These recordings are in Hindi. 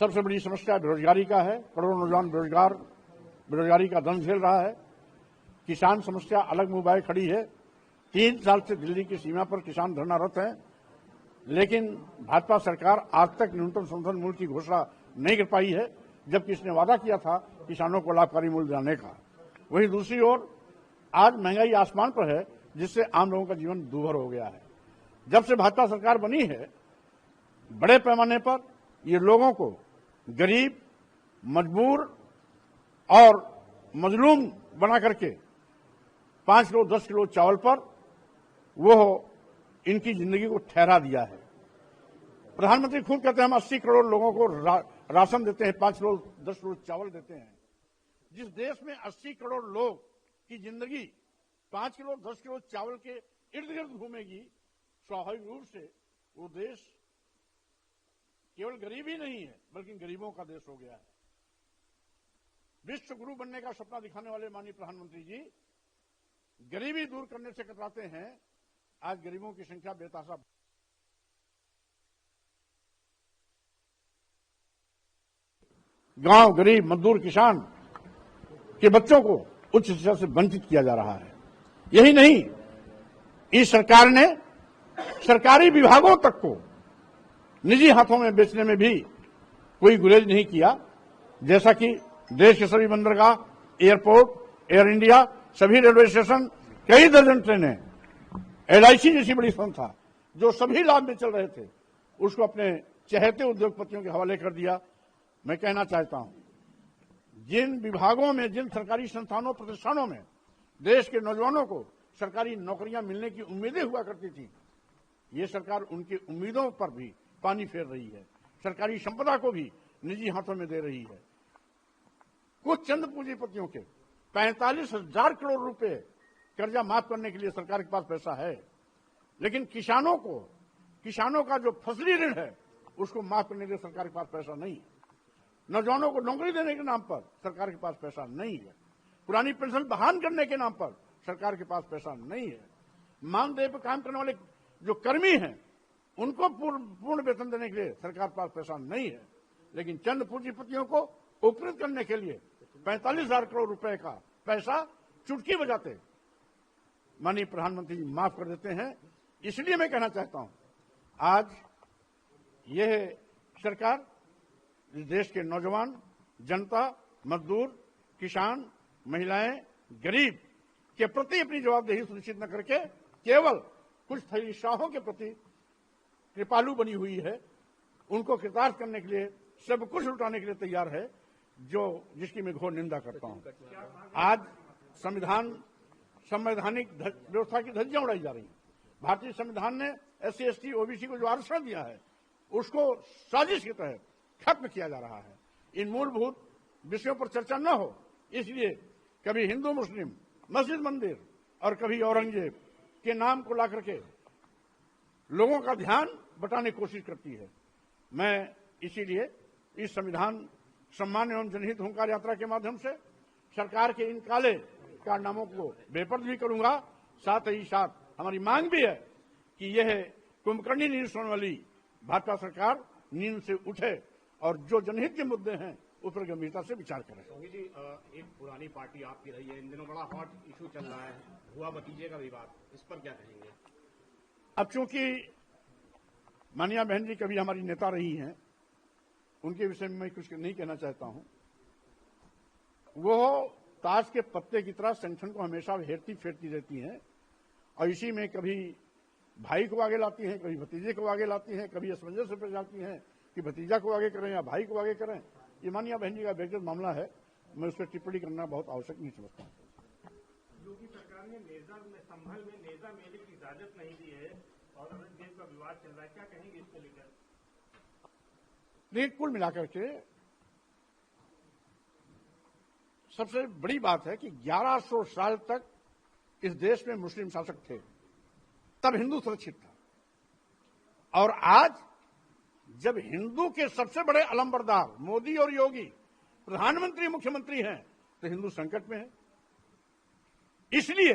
सबसे बड़ी समस्या बेरोजगारी का है। करोड़ों नौजवान बेरोजगारी का दंश झेल रहा है। किसान समस्या अलग मुंह बाए खड़ी है। 3 साल से दिल्ली की सीमा पर किसान धरनारत हैं, लेकिन भाजपा सरकार आज तक न्यूनतम समर्थन मूल्य की घोषणा नहीं कर पाई है, जबकि इसने वादा किया था किसानों को लाभकारी मूल्य दिलाने का। वहीं दूसरी ओर आज महंगाई आसमान पर है, जिससे आम लोगों का जीवन दूभर हो गया है। जब से भाजपा सरकार बनी है, बड़े पैमाने पर ये लोगों को गरीब, मजबूर और मजलूम बना करके 5 किलो 10 किलो चावल पर वो इनकी जिंदगी को ठहरा दिया है। प्रधानमंत्री खुद कहते हैं हम 80 करोड़ लोगों को राशन देते हैं, 5 किलो 10 किलो चावल देते हैं। जिस देश में 80 करोड़ लोग की जिंदगी 5 किलो 10 किलो चावल के इर्द गिर्द घूमेगी, स्वाभाविक रूप से वो देश केवल गरीब ही नहीं है, बल्कि गरीबों का देश हो गया है। विश्व गुरु बनने का सपना दिखाने वाले माननीय प्रधानमंत्री जी गरीबी दूर करने से कतराते हैं। आज गरीबों की संख्या बेतहाशा गांव, गरीब, मजदूर, किसान के बच्चों को उच्च शिक्षा से वंचित किया जा रहा है। यही नहीं, इस सरकार ने सरकारी विभागों तक को निजी हाथों में बेचने में भी कोई गुरेज नहीं किया। जैसा कि देश के सभी बंदरगाह, एयरपोर्ट, एयर इंडिया, सभी रेलवे स्टेशन, कई दर्जन ट्रेनें, LIC जैसी बड़ी संस्था जो सभी लाभ में चल रहे थे, उसको अपने चहेते उद्योगपतियों के हवाले कर दिया। मैं कहना चाहता हूं, जिन विभागों में, जिन सरकारी संस्थानों, प्रतिष्ठानों में देश के नौजवानों को सरकारी नौकरियां मिलने की उम्मीदें हुआ करती थी, ये सरकार उनकी उम्मीदों पर भी पानी फेर रही है। सरकारी संपदा को भी निजी हाथों में दे रही है। कुछ चंद पूंजीपतियों के 45,000 करोड़ रुपए कर्जा माफ करने के लिए सरकार के पास पैसा है, लेकिन किसानों का जो फसली ऋण है उसको माफ करने के लिए सरकार के पास पैसा नहीं है। नौजवानों को नौकरी देने के नाम पर सरकार के पास पैसा नहीं है। पुरानी पेंशन बहाल करने के नाम पर सरकार के पास पैसा नहीं है। मानदेय पर काम करने वाले जो कर्मी हैं उनको पूर्ण वेतन देने के लिए सरकार के पास पैसा नहीं है, लेकिन चंद पूंजीपतियों को उपकृत करने के लिए 45,000 करोड़ रुपए का पैसा चुटकी बजाते माननीय प्रधानमंत्री जी माफ कर देते हैं। इसलिए मैं कहना चाहता हूं, आज यह सरकार इस देश के नौजवान, जनता, मजदूर, किसान, महिलाएं, गरीब के प्रति अपनी जवाबदेही सुनिश्चित न करके केवल कुछ थैलीशाहों के प्रति कृपालु बनी हुई है। उनको कृतार्थ करने के लिए सब कुछ लुटाने के लिए तैयार है, जिसकी मैं घोर निंदा करता हूं। आज संवैधानिक व्यवस्था की धज्जियां उड़ाई जा रही हैं। भारतीय संविधान ने SC, ST, OBC को जो आरक्षण दिया है उसको साजिश के तहत खत्म किया जा रहा है। इन मूलभूत विषयों पर चर्चा न हो, इसलिए कभी हिंदू मुस्लिम, मस्जिद मंदिर और कभी औरंगजेब के नाम को ला करके लोगों का ध्यान बटाने की कोशिश करती है। मैं इसीलिए इस संविधान सम्मान एवं जनहित हुंकार यात्रा के माध्यम से सरकार के इन काले कारनामों को बेपर्द भी करूंगा। साथ ही साथ हमारी मांग भी है कि यह कुंभकर्णी नींद सोने वाली भाजपा सरकार नींद से उठे और जो जनहित के मुद्दे हैं उस पर गंभीरता से विचार करें। योगी जी, एक पुरानी पार्टी आपकी रही है, इन दिनों बड़ा हॉट इशू चल रहा है, हुआ भतीजे का विवाद, इस पर क्या कहेंगे? अब चूंकि मानिया बहन जी कभी हमारी नेता रही हैं, उनके विषय में मैं कुछ नहीं कहना चाहता हूं। वो ताश के पत्ते की तरह संगठन को हमेशा हेरती फेरती रहती हैं और इसी में कभी भाई को आगे लाती हैं, कभी भतीजे को आगे लाती हैं, कभी असमंजस पर जाती हैं कि भतीजा को आगे करें या भाई को आगे करें। ये मानिया बहन जी का व्यक्तिगत मामला है, मैं उस पर टिप्पणी करना बहुत आवश्यक नहीं समझता हूँ। योगी सरकार ने संभल में नेजा मेले की इजाजत नहीं दी है और देश का विवाद चल रहा है, क्या कहेंगे इसको लेकर? कुल मिलाकर के सबसे बड़ी बात है कि 1100 साल तक इस देश में मुस्लिम शासक थे, तब हिंदू सुरक्षित था। और आज जब हिंदू के सबसे बड़े अलंबरदार मोदी और योगी प्रधानमंत्री, मुख्यमंत्री हैं, तो हिंदू संकट में है। इसलिए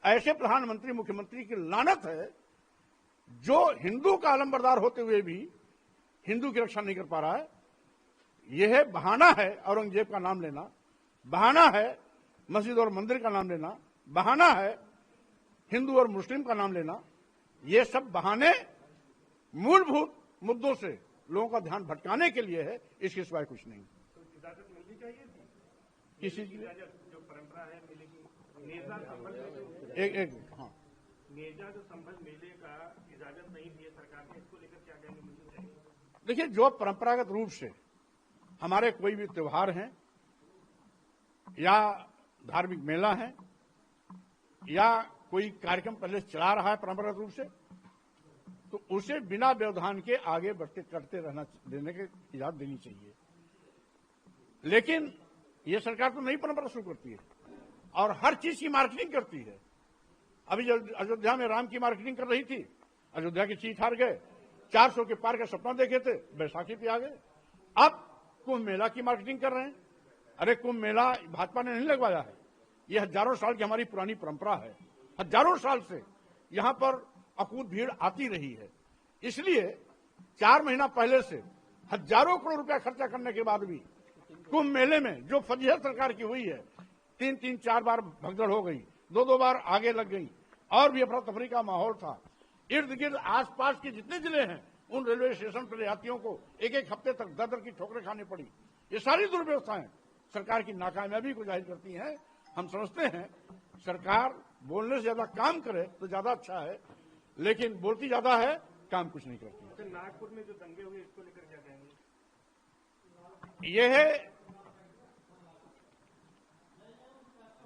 ऐसे प्रधानमंत्री, मुख्यमंत्री की लानत है जो हिंदू का अलंबरदार होते हुए भी हिंदू की रक्षा नहीं कर पा रहा है। यह है बहाना है औरंगजेब का नाम लेना, बहाना है मस्जिद और मंदिर का नाम लेना, बहाना है हिंदू और मुस्लिम का नाम लेना। ये सब बहाने मूलभूत मुद्दों से लोगों का ध्यान भटकाने के लिए है, इसके सिवाय कुछ नहीं। तो इजाजत मिलनी चाहिए थी, किस चीज की इजाजत जो परंपरा है मिलेगी, नेजा संभल हाँ, नेजा जो संभल मेले का इजाजत नहीं दी है सरकार ने, इसको लेकर क्या कहने मिलनी चाहिए? देखिए, जो परंपरागत रूप से हमारे कोई भी त्योहार हैं या धार्मिक मेला है या कोई कार्यक्रम पहले चला रहा है परंपरागत रूप से, तो उसे बिना व्यवधान के आगे बढ़ते करते रहना देने की इजाजत देनी चाहिए। लेकिन ये सरकार तो नई परंपरा शुरू करती है और हर चीज की मार्केटिंग करती है। अभी जो अयोध्या में राम की मार्केटिंग कर रही थी, अयोध्या की चीज हार गए, 400 के पार का सपना देखे थे, बैसाखी पे आ गए। अब कुंभ मेला की मार्केटिंग कर रहे हैं। अरे कुंभ मेला भाजपा ने नहीं लगवाया है, ये हजारों साल की हमारी पुरानी परंपरा है। हजारों साल से यहां पर अकूत भीड़ आती रही है, इसलिए 4 महीना पहले से हजारों करोड़ रुपया खर्चा करने के बाद भी कुंभ मेले में जो फजीहत सरकार की हुई है, 3-4 बार भगदड़ हो गई, 2 बार आगे लग गई और भी अफरा तफरी का माहौल था। इर्द गिर्द आसपास के जितने जिले हैं उन रेलवे स्टेशन पर यात्रियों को एक हफ्ते तक दर की ठोकरें खानी पड़ी। ये सारी दुर्व्यवस्थाएं सरकार की नाकामयाबी को जाहिर करती हैं। हम समझते हैं सरकार बोलने से ज्यादा काम करे तो ज्यादा अच्छा है, लेकिन बोलती ज्यादा है, काम कुछ नहीं करती। अच्छा, नागपुर में जो दंगे हुए इसको लेकर क्या कहेंगे? यह है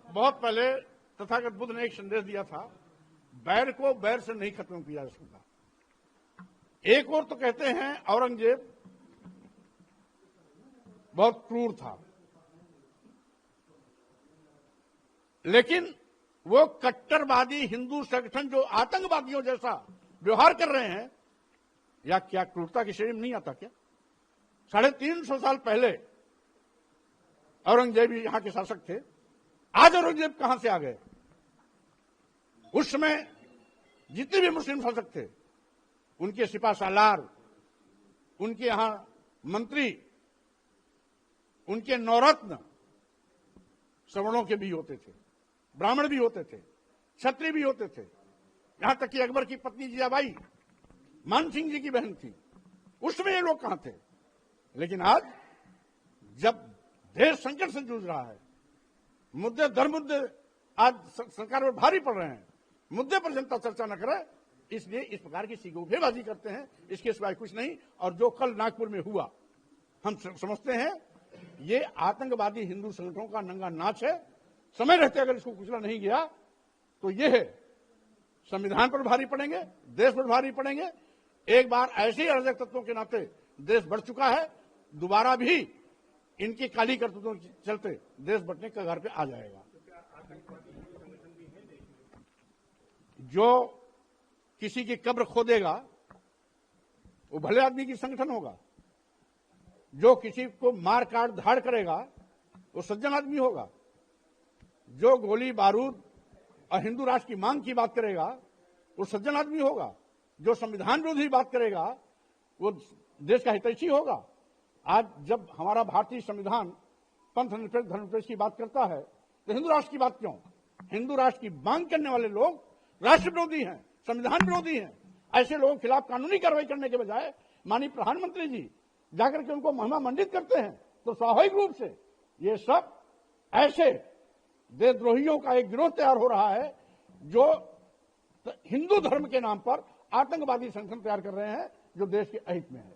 बहुत पहले तथागत बुद्ध ने एक संदेश दिया था, बैर को बैर से नहीं खत्म किया जा सकता। एक और तो कहते हैं औरंगजेब बहुत क्रूर था, लेकिन वो कट्टरवादी हिंदू संगठन जो आतंकवादियों जैसा व्यवहार कर रहे हैं, या क्या क्रूरता की श्रेणी में नहीं आता क्या? 350 साल पहले औरंगजेब यहां के शासक थे। आज औरंगजेब कहां से आ गए? उस समय जितने भी मुस्लिम शासक थे, उनके सिपा सालार, उनके यहां मंत्री, उनके नौरत्न सवर्णों के भी होते थे, ब्राह्मण भी होते थे, क्षत्रिय भी होते थे। यहां तक कि अकबर की पत्नी जियाबाई मान सिंह जी की बहन थी। उसमें ये लोग कहां थे? लेकिन आज जब देश संकट से जूझ रहा है, मुद्दे दर मुद्दे आज सरकार पर भारी पड़ रहे हैं, मुद्दे पर जनता चर्चा न करे, इसलिए इस प्रकार की सिगोफेबाजी करते हैं, इसके सिवाय कुछ नहीं। और जो कल नागपुर में हुआ, हम समझते हैं ये आतंकवादी हिंदू संगठनों का नंगा नाच है। समय रहते अगर इसको कुचला नहीं गया तो ये है संविधान पर भारी पड़ेंगे, देश पर भारी पड़ेंगे। एक बार ऐसे ही अराजक तत्वों के नाते देश बढ़ चुका है, दोबारा भी इनकी काली करतूतों के चलते देश बढ़ने के कगार पे आ जाएगा। जो किसी की कब्र खोदेगा वो भले आदमी की संगठन होगा, जो किसी को मार काट धाड़ करेगा वो सज्जन आदमी होगा, जो गोली बारूद और हिंदू राष्ट्र की मांग की बात करेगा वो सज्जन आदमी होगा, जो संविधान विरोधी बात करेगा वो देश का हितैषी होगा। आज जब हमारा भारतीय संविधान पंथ निरपेक्ष धर्मनिरपेक्ष की बात करता है तो हिंदू राष्ट्र की बात क्यों? हिंदू राष्ट्र की मांग करने वाले लोग राष्ट्र विरोधी हैं, संविधान विरोधी हैं। ऐसे लोगों के खिलाफ कानूनी कार्रवाई करने के बजाय माननीय प्रधानमंत्री जी जाकर के उनको महिमा मंडित करते हैं, तो स्वाभाविक रूप से ये सब ऐसे देशद्रोहियों का एक गिरोह तैयार हो रहा है जो हिंदू धर्म के नाम पर आतंकवादी संगठन तैयार कर रहे हैं, जो देश के अहित में है।